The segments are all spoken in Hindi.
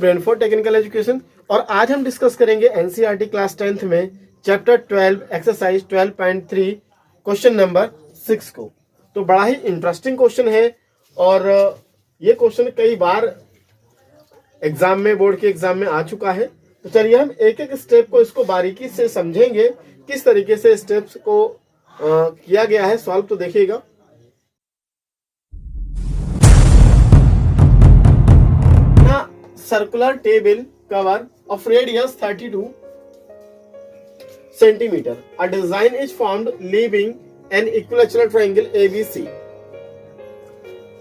Brain for technical education. और आज हम डिस्कस करेंगे एनसीईआरटी क्लास 10th में चैप्टर 12 एक्सरसाइज 12.3 क्वेश्चन नंबर 6 को। तो बड़ा ही इंटरेस्टिंग क्वेश्चन है और ये क्वेश्चन कई बार एग्जाम में, बोर्ड के एग्जाम में आ चुका है। तो चलिए हम एक एक स्टेप को इसको बारीकी से समझेंगे, किस तरीके से स्टेप्स को किया गया है सॉल्व। तो देखिएगा, circular table cover of radius 32 centimetre, a design is formed leaving an equilateral triangle ABC।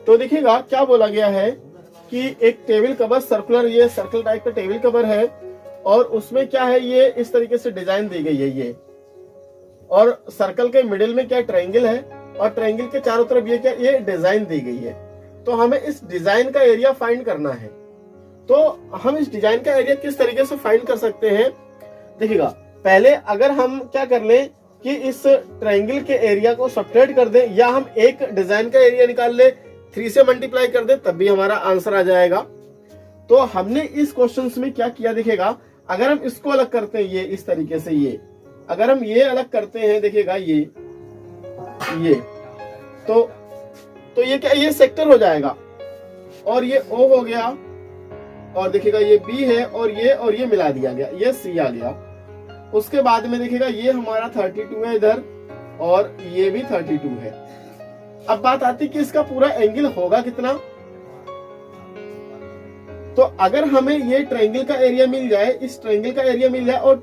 तो देखिएगा क्या बोला गया है कि एक टेबल कवर सर्कुलर, ये सर्कल टाइप का टेबल कवर है और उसमें क्या है, ये इस तरीके से डिजाइन दी गई है ये, और सर्कल के मिडिल में क्या ट्रायंगल है और ट्रायंगल के चारों तरफ ये क्या, ये डिजाइन दी गई है। तो हमें इस डिजाइन का एरिया फाइंड करना है। तो हम इस डिजाइन का एरिया किस तरीके से फाइंड कर सकते हैं, देखिएगा पहले अगर हम क्या कर लें कि इस ट्रायंगल के एरिया को सब्ट्रैक्ट कर दें, या हम एक डिजाइन का एरिया निकाल ले 3 से मल्टीप्लाई कर दें, तब भी हमारा आंसर आ जाएगा। तो हमने इस क्वेश्चन में क्या किया, देखिएगा अगर हम इसको अलग करते हैं, ये इस तरीके से, ये अगर हम ये अलग करते हैं, देखिएगा ये तो ये क्या, ये सेक्टर हो जाएगा और ये O हो गया, और देखिएगा ये B है और ये मिला दिया गया, ये C आ गया। उसके बाद में देखिएगा ये हमारा 32 है इधर और ये भी 32 है। अब बात आती कि इसका पूरा एंगल होगा कितना। तो अगर हमें ये ट्रायंगल का एरिया मिल जाए, इस ट्रायंगल का एरिया मिल जाए और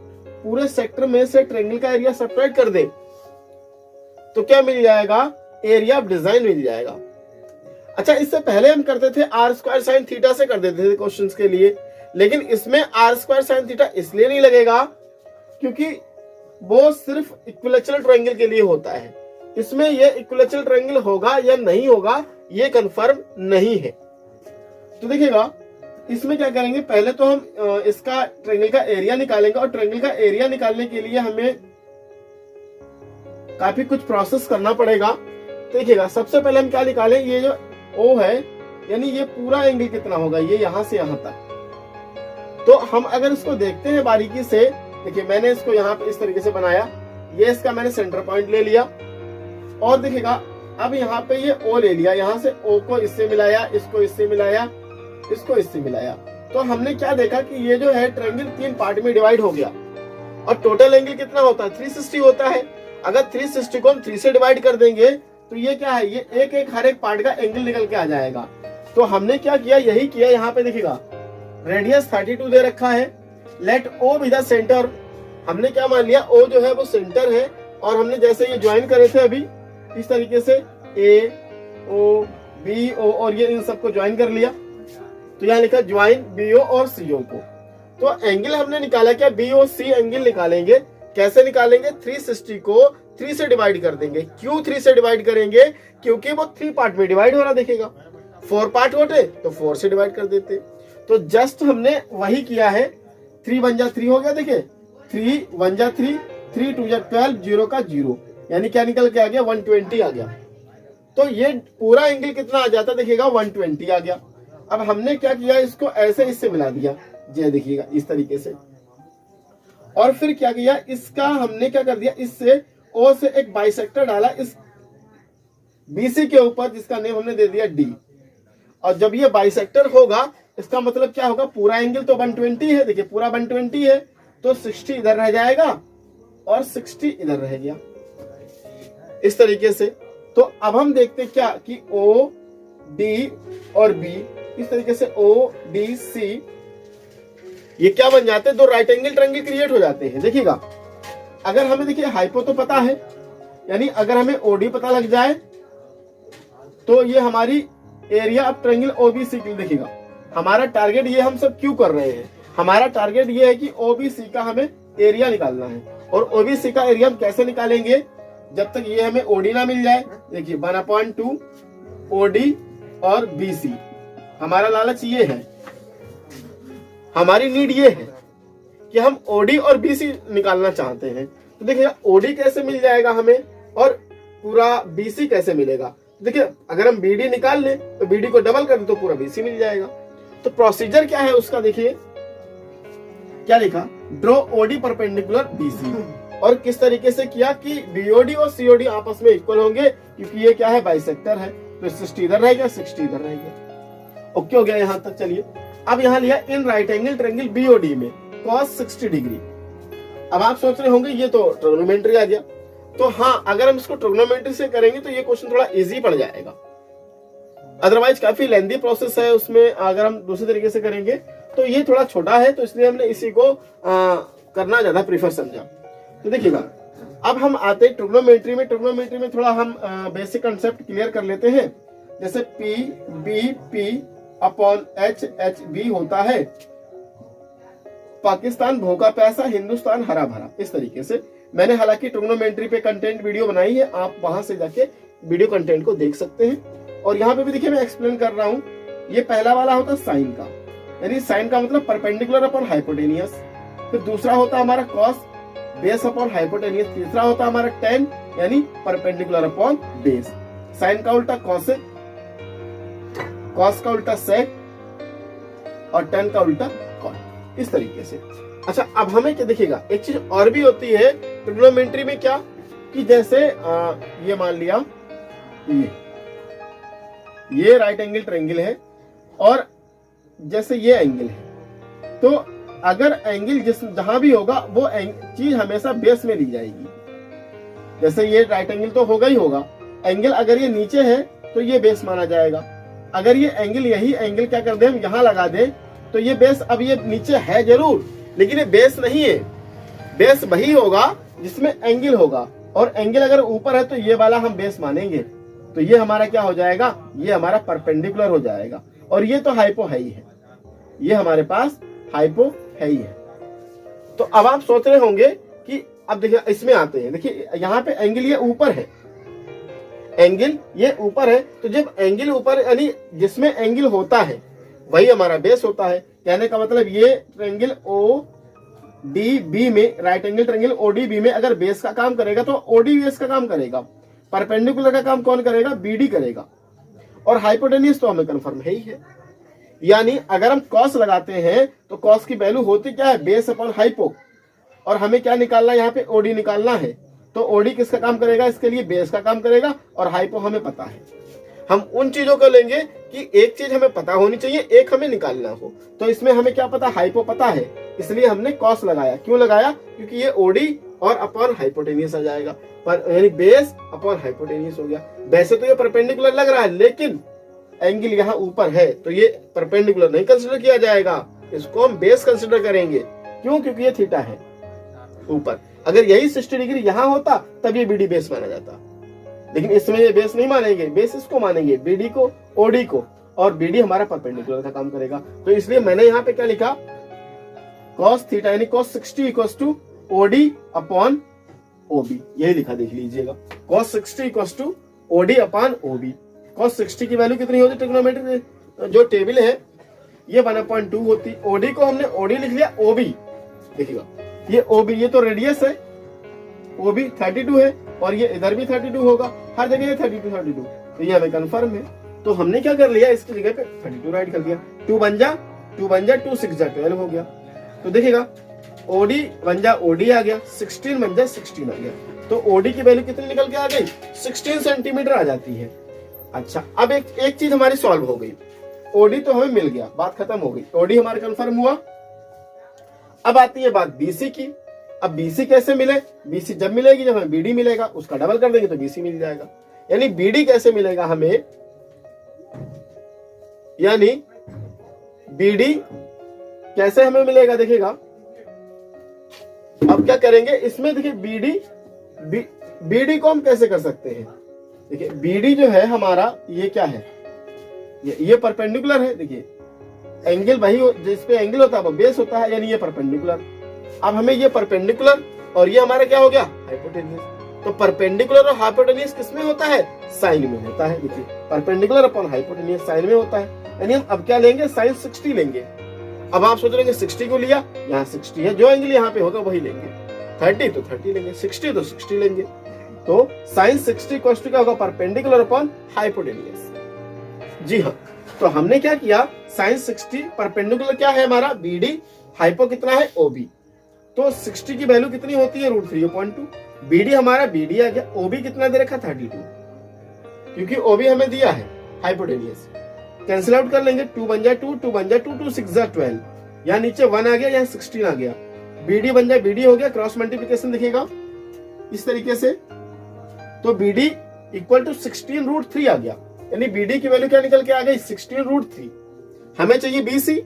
पूरे सेक्टर में से ट्रायंगल का एरिया सब्ट्रैक्ट कर दे, तो क्या मिल जाएगा, एरिया ऑफ डिजाइन मिल जाएगा। अच्छा, इससे पहले हम करते थे r² sin थीटा से कर देते थे क्वेश्चंस के लिए, लेकिन इसमें r² sin थीटा इसलिए नहीं लगेगा क्योंकि वो सिर्फ इक्विलैटरल ट्रायंगल के लिए होता है। इसमें ये इक्विलैटरल ट्रायंगल होगा या नहीं होगा ये कंफर्म नहीं है। तो देखिएगा इसमें क्या करेंगे, पहले तो हम इसका ट्रायंगल का एरिया निकालेंगे, और ट्रायंगल का एरिया निकालने के लिए हमें काफी कुछ प्रोसेस करना पड़ेगा। देखिएगा सबसे पहले हम क्या निकालें, ये जो O है, यानी ये पूरा एंगल कितना होगा, ये यहां से यहां तक। तो हम अगर इसको देखते हैं बारीकी से, देखिए मैंने इसको यहाँ पे इस तरीके से बनाया, ये इसका मैंने सेंटर पॉइंट ले लिया, और देखिएगा अब यहाँ पे ये O ले लिया, यहाँ से O को इससे मिलाया, इसको इससे मिलाया, इसको इससे मिलाया। तो हमने क्या देखा कि ये जो है ट्रायंगल 3 पार्ट में डिवाइड हो गया, और टोटल एंगल कितना होता है, 360 होता है। अगर 360 को हम 3 से डिवाइड कर देंगे तो ये क्या है, ये एक हर एक पार्ट का एंगल निकल के आ जाएगा। तो हमने क्या किया, यही किया। यहाँ पे देखिएगा रेडियस 32 दे रखा है, let O be the centre. हमने क्या मान लिया, O जो है वो सेंटर है, और हमने जैसे ये ज्वाइन करे थे अभी इस तरीके से A O B O, और ये इन सबको ज्वाइन कर लिया। तो यहाँ लिखा ज्वाइन BO और CO को। तो एंगल हमने निकाला क्या, BOC एंगल निकालेंगे। कैसे निकालेंगे, 360 को 3 से डिवाइड कर देंगे। क्यों 3 से डिवाइड करेंगे, क्योंकि वो 3 पार्ट में डिवाइड हो रहा, देखिएगा 4 पार्ट होते तो 4 से डिवाइड कर देते। तो जस्ट हमने वही किया है। 3 1 जा 3 हो गया, देखिए 3 1 जा 3, 3 2 जा 12, 0 का 0, यानी क्या निकल के आ गया, 120 आ गया। तो ये पूरा एंगल कितना आ जाता, देखिएगा 120 आ गया। अब हमने क्या किया, इसको ऐसे इससे मिला दिया, ये देखिएगा इस तरीके से, और फिर क्या किया, इसका हमने क्या कर दिया, इससे O से एक बाइसेक्टर डाला इस BC के ऊपर, जिसका नेम हमने दे दिया D। और जब ये बाइसेक्टर होगा, इसका मतलब क्या होगा, पूरा एंगल तो 120 है, देखिए पूरा 120 है, तो 60 इधर रह जाएगा और 60 इधर रह गया, इस तरीके से। तो अब हम देखते क्या कि O D और B, इस तरीके से O D C, ये क्या बन जाते हैं, 2 राइट एंगल ट्रायंगल क्रिएट हो जाते हैं। देखिएगा अगर हमें, देखिए हाइपो तो पता है, यानी अगर हमें OD पता लग जाए तो ये हमारी एरिया ऑफ ट्रायंगल OBC की। देखिएगा हमारा टारगेट ये हम सब क्यों कर रहे हैं, हमारा टारगेट ये है कि OBC का हमें एरिया निकालना है। और OBC का एरिया हम कैसे निकालेंगे, जब तक ये हमें OD ना मिल जाए। देखिए 1/2 OD और BC, हमारा लालच ये है, हमारी नीड ये है कि हम OD और BC निकालना चाहते हैं। तो देखिए OD कैसे मिल जाएगा हमें और पूरा BC कैसे मिलेगा। देखिए अगर हम BD निकाल लें तो BD को डबल कर दें तो पूरा BC मिल जाएगा। तो प्रोसीजर क्या है उसका, देखिए क्या लिखा, ड्रॉ ओडी परपेंडिकुलर बीसी, और किस तरीके से किया कि बीओडी और सीओडी आपस में इक्वल होंगे, क्योंकि ये क्या है, बाइसेक्टर है, तो 60 इधर रहेगा 60 इधर रहेगा। ओके हो गया यहां तक। चलिए अब यहां लिया in right angle triangle BOD में cos 60 डिग्री। अब आप सोच रहे होंगे ये तो ट्रिग्नोमेट्री आ गया, तो हाँ अगर हम इसको ट्रिग्नोमेट्री से करेंगे तो ये क्वेश्चन थोड़ा इजी पड़ जाएगा, अदरवाइज काफी लेंथी प्रोसेस है उसमें। अगर हम दूसरे तरीके से करेंगे तो ये थोड़ा छोटा है, तो इसलिए हमने इसी को करना ज्यादा प्रीफर समझा। तो देखिएगा अब हम आते हैं ट्रिग्नोमेट्री में। ट्रिग्नोमेट्री में थोड़ा हम बेसिक कंसेप्ट क्लियर कर लेते हैं। जैसे P B P upon H H B होता है, पाकिस्तान भूखा प्यासा, हिंदुस्तान हरा भरा, इस तरीके से। मैंने हालांकि ट्रिग्नोमेट्री पे कंटेंट वीडियो बनाई है, आप वहां से जाके वीडियो कंटेंट को देख सकते हैं। और यहाँ पे भी देखिए मैं एक्सप्लेन कर रहा हूँ। ये पहला वाला होता है साइन का, यानी साइन का मतलब परपेंडिकुलर अपॉन हाइपोटेनियस। फिर दूसरा होता है हमारा कॉस बेस अपॉन हाइपोटेनियस। तीसरा होता है हमारा टेन यानी परपेंडिकुलर अपॉन बेस। साइन का उल्टा कॉसेक, कॉस का उल्टा सेक और टेन का उल्टा कॉट, इस तरीके से। अच्छा अब हमें क्या देखिएगा, एक चीज और भी होती है ट्रिग्नोमेट्री में, क्या कि जैसे ये मान लिया ये राइट एंगल ट्रायंगल है और जैसे ये एंगल है, तो अगर एंगल जिस जहां भी होगा वो चीज हमेशा बेस में ली जाएगी। जैसे ये राइट एंगल तो होगा ही होगा, एंगल अगर ये नीचे है तो ये बेस माना जाएगा। अगर ये एंगल यही एंगल क्या कर दे हम यहां लगा दे तो ये बेस, अब ये नीचे है जरूर लेकिन ये बेस नहीं है। बेस वही होगा जिसमें एंगल होगा, और एंगल अगर ऊपर है तो ये वाला हम बेस मानेंगे। तो ये हमारा क्या हो जाएगा, ये हमारा परपेंडिकुलर हो जाएगा। और ये तो हाइपो है ही है, ये हमारे पास हाइपो है ही है। तो अब आप सोच रहे होंगे कि अब देखिए इसमें आते हैं। देखिए यहाँ पे एंगल ये ऊपर है, एंगल ये ऊपर है, तो जब एंगल ऊपर यानी जिसमें एंगल होता है वही हमारा बेस होता है। कहने का मतलब ये ट्रायंगल ओ डी बी में, right angle triangle O D B में अगर बेस का काम करेगा तो ओडी बेस का काम करेगा। परपेंडिकुलर का काम कौन करेगा, बीडी करेगा। और हाइपोटेन्यूज तो हमें कंफर्म है ही है, यानी अगर हम कॉस लगाते हैं तो कॉस की वैल्यू होती क्या है, बेस अपॉन हाइपो। और हमें क्या निकालना है, यहाँ पे ओडी निकालना है। तो ओडी किसका काम करेगा, इसके लिए बेस का काम करेगा, और हाइपो हमें पता है। हम उन चीजों को लेंगे कि एक चीज हमें पता होनी चाहिए, एक हमें निकालना हो। तो इसमें हमें क्या पता, हाइपो पता है, इसलिए हमने कॉस लगाया। क्यों लगाया, क्योंकि ये ओडी और अपॉन हाइपोटेनियस आ जाएगा, पर यानी बेस अपॉन हाइपोटेनियस हो गया। वैसे तो ये परपेंडिकुलर लग रहा है लेकिन एंगल यहाँ ऊपर है तो ये परपेंडिकुलर नहीं कंसिडर किया जाएगा, इसको हम बेस कंसिडर करेंगे। क्यों, क्योंकि ये थीटा है ऊपर। अगर यही 60 डिग्री यहाँ होता तब ये बीडी बेस माना जाता, लेकिन इसमें ये बेस नहीं मानेंगे, बेस इसको मानेंगे, बीडी को, ओडी को, और बीडी हमारा परपेंडिकुलर का काम करेगा। तो इसलिए मैंने यहाँ पे क्या लिखा, cos थीटा यानी cos 60 equals to OD upon OB, यही लिखा, देख लीजिएगा। cos 60 equals to OD upon OB. cos 60 की वैल्यू कितनी होती है, ट्रिग्नोमेट्री जो टेबल है ये 1/2 होती। ओडी को हमने ओडी लिख लिया, ओबी देखिएगा, ये ओबी, ये तो रेडियस है, ओबी 32 है, और ये इधर भी 32 होगा, हर जगह ये 32, तो ये हमें कंफर्म है। तो हमने क्या कर लिया, इसकी जगह पे 32 राइट कर दिया। 2 बन जा 2 6 जा 12 हो गया। तो देखिएगा ओडी बन जा ओडी आ गया, 16 बन जा 16 आ गया। तो ओडी की वैल्यू कितनी निकल के आ गई, 16 सेंटीमीटर आ जाती है। अच्छा अब एक चीज हमारी सॉल्व हो गई, ओडी तो हमें मिल गया, बात खत्म हो गई, ओडी हमारे कंफर्म हुआ। अब आती है बात बीसी की। अब बीसी कैसे मिले, बीसी जब मिलेगी जब हमें बीडी मिलेगा, उसका डबल कर देंगे तो बीसी मिल जाएगा। यानी बीडी कैसे मिलेगा हमें, यानी बीडी कैसे हमें मिलेगा, देखिएगा अब क्या करेंगे इसमें। देखिए बीडी को हम कैसे कर सकते हैं, देखिए बीडी जो है हमारा ये क्या है, ये परपेंडिकुलर है। देखिए एंगल वही जिसपे एंगल होता है वो बेस होता है, यानी ये परपेंडिकुलर। अब हमें ये परपेंडिकुलर और ये हमारा क्या हो गया, हाइपोटेन्यूज। तो परपेंडिकुलर और हाइपोटेन्यूज किसमें होता है, साइन में होता है। देखिए परपेंडिकुलर अपॉन हाइपोटेन्यूज साइन में होता है, यानी हम अब क्या लेंगे, साइन 60 लेंगे। अब आप सोच रहे 60 को लिया, यहाँ 60 है, जो एंगल यहाँ पे होगा वही लेंगे। 30 तो 30 लेंगे, 60 तो 60 लेंगे। तो साइन 60 क्या होगा, परपेंडिकुलर अपॉन हाइपोटेन्यूज। जी हाँ, तो हमने क्या किया, साइन 60 परपेंडिकुलर क्या है हमारा BD, हाइपो कितना है OB। तो 60 की वैल्यू कितनी होती है √3.2। BD हमारा BD आ गया, OB कितना दे रखा 32, क्योंकि OB हमें दिया है हाइपोटेनियस। कैंसिल आउट कर लेंगे, 2 बन जाए 2, 2 बन जाए 2, 2 6 जा 12, यहाँ नीचे 1 आ गया, यहाँ 16 आ गया। BD बन जाए BD हो गया, क्रॉस मल्टीप्लिकेशन दिखेगा इस तरीके से। तो BD इक्वल टू 16√3 आ गया, यानी BD की वैल्यू क्या निकल के आ गई 16√3। हमें चाहिए BC,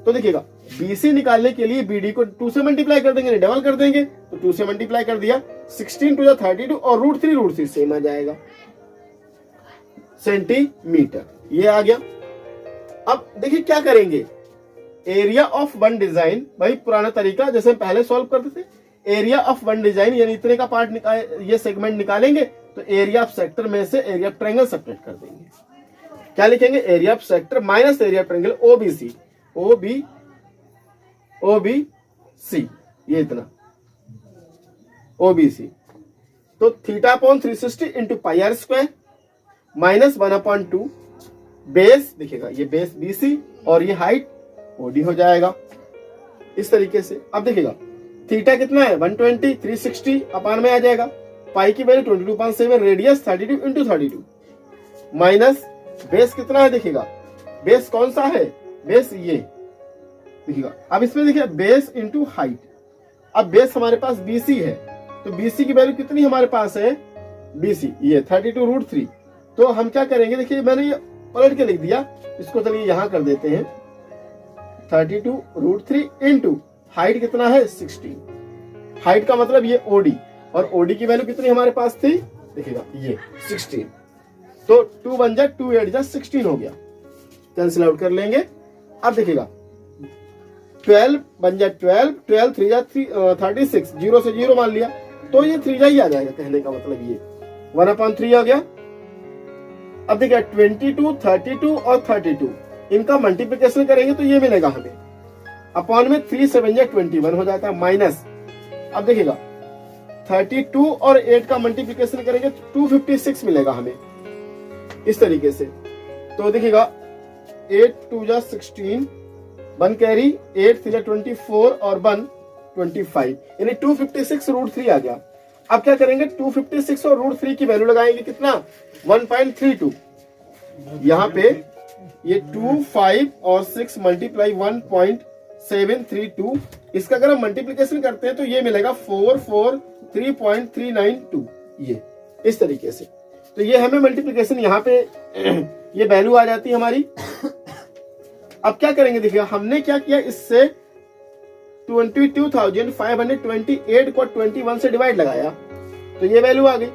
तो देखिएगा BC निकालने के लिए BD को 2 से मल्टीप्लाई कर देंगे, डबल कर देंगे, तो 2 से मल्टीप्लाई कर दिया, 16 2 32 और √3 सेम आ जाएगा सेंटीमीटर, ये आ गया। अब देखिए क्या करेंगे, एरिया ऑफ वन डिजाइन, वही पुराना तरीका जैसे हम पहले सॉल्व करते थे। एरिया ऑफ वन डिजाइन यानी इतने का पार्ट ये सेगमेंट निकालेंगे, तो एरिया ऑफ सेक्टर में से एरिया ऑफ ट्रायंगल सब्ट्रैक्ट कर देंगे। क्या लिखेंगे, area of sector minus area of triangle OBC, ये इतना OBC। तो θ/360 इंटू πr² माइनस 1/2 बेस, दिखेगा ये बेस BC और ये हाइट OD हो जाएगा इस तरीके से। अब देखिएगा थीटा कितना है 120, 360 अपान में आ जाएगा, पाई की value 22.7, radius 32 into 32 minus base कितना है, देखिएगा बेस कौन सा है, बेस ये देखिएगा। अब इसमें देखिए बेस इंटू हाइट, अब बेस हमारे पास BC है, तो BC की वैल्यू कितनी हमारे पास है, BC ये 32√3। तो हम क्या करेंगे, देखिए मैंने ये पलट के लिख दिया, इसको चलिए यहां कर देते हैं, 32√3 इंटू हाइट कितना है 16, हाइट का मतलब ये OD, और OD की वैल्यू कितनी हमारे पास थी, देखिएगा ये 16, तो 2 बन जाए 2 8 जा 16 हो गया, कैंसिल आउट कर लेंगे। अब देखिएगा 12 बन जाए 12, 12 3 जा 36, 0 से 0 मान लिया, तो ये 3 जा ही आ जाएगा, कहने का मतलब ये 1/3 आ गया। अब देखिए 22, 32 और 32 इनका मल्टीप्लिकेशन करेंगे तो ये मिलेगा हमें, अपॉन में 3 7 जा 21 हो जाता है, माइनस। अब देखिएगा 32 और 8 का मल्टीप्लिकेशन करेंगे तो 256 मिलेगा हमें इस तरीके से। तो देखिएगा 8 2 जा 16, 1 कैरी, 8 3 जा 24 और 1 25, यानी 256√3 आ गया। अब क्या करेंगे, 256 और √3 की वैल्यू लगाएंगे कितना 1.32, यहाँ पे ये 2 5 और 6 मल्टीप्लाई 1.732, इसका अगर हम मल्टीप्लिकेशन करते हैं तो ये मिलेगा 443.392, ये इस तरीके से। तो ये हमें मल्टीप्लिकेशन यहाँ पे ये वैल्यू आ जाती है हमारी। अब क्या करेंगे, देखिए हमने क्या किया, इससे 22,528 को 21 से डिवाइड लगाया, तो ये वैल्यू आ गई।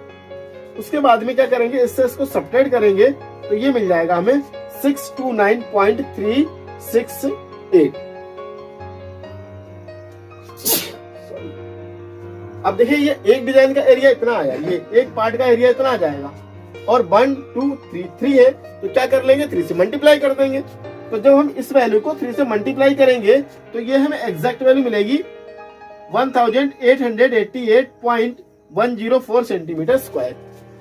उसके बाद में क्या करेंगे, इससे इसको सब्ट्रैक्ट करेंगे तो ये मिल जाएगा हमें 629.368। अब देखिए ये एक डिजाइन का एरिया इतना आया, ये एक पार्ट का एरिया इतना आ जाएगा, और 1 2 3 है, तो क्या कर लेंगे 3 से मल्टीप्लाई कर देंगे। तो जब हम इस वैल्यू को 3 से मल्टीप्लाई करेंगे तो ये हमें एग्जैक्ट वैल्यू मिलेगी 1888.104 सेंटीमीटर स्क्वायर।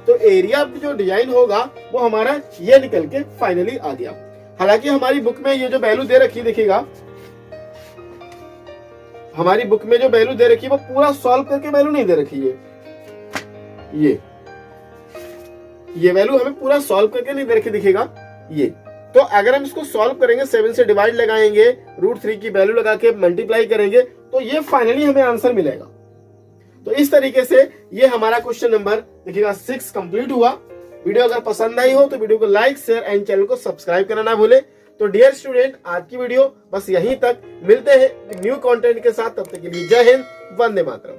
तो एरिया जो डिजाइन होगा वो हमारा ये निकल के फाइनली आ गया। हालांकि हमारी बुक में ये जो वैल्यू दे रखी, देखिएगा हमारी बुक में जो वैल्यू दे रखी है वो पूरा सॉल्व करके वैल्यू नहीं दे रखी है, ये वैल्यू हमें पूरा सॉल्व करके नहीं दे रखी, दिखेगा ये। तो अगर हम इसको सॉल्व करेंगे, 7 से डिवाइड लगाएंगे, √3 की वैल्यू लगा के मल्टीप्लाई करेंगे, तो ये फाइनली हमें आंसर मिलेगा। तो इस तरीके से ये हमारा क्वेश्चन नंबर देखिएगा 6 कंप्लीट हुआ। वीडियो अगर पसंद आई हो तो वीडियो को लाइक शेयर एंड चैनल को सब्सक्राइब करना ना भूले। तो डियर स्टूडेंट, आज की वीडियो बस यहीं तक, मिलते हैं न्यू कंटेंट के साथ, तब तक के लिए जय हिंद, वंदे मातरम।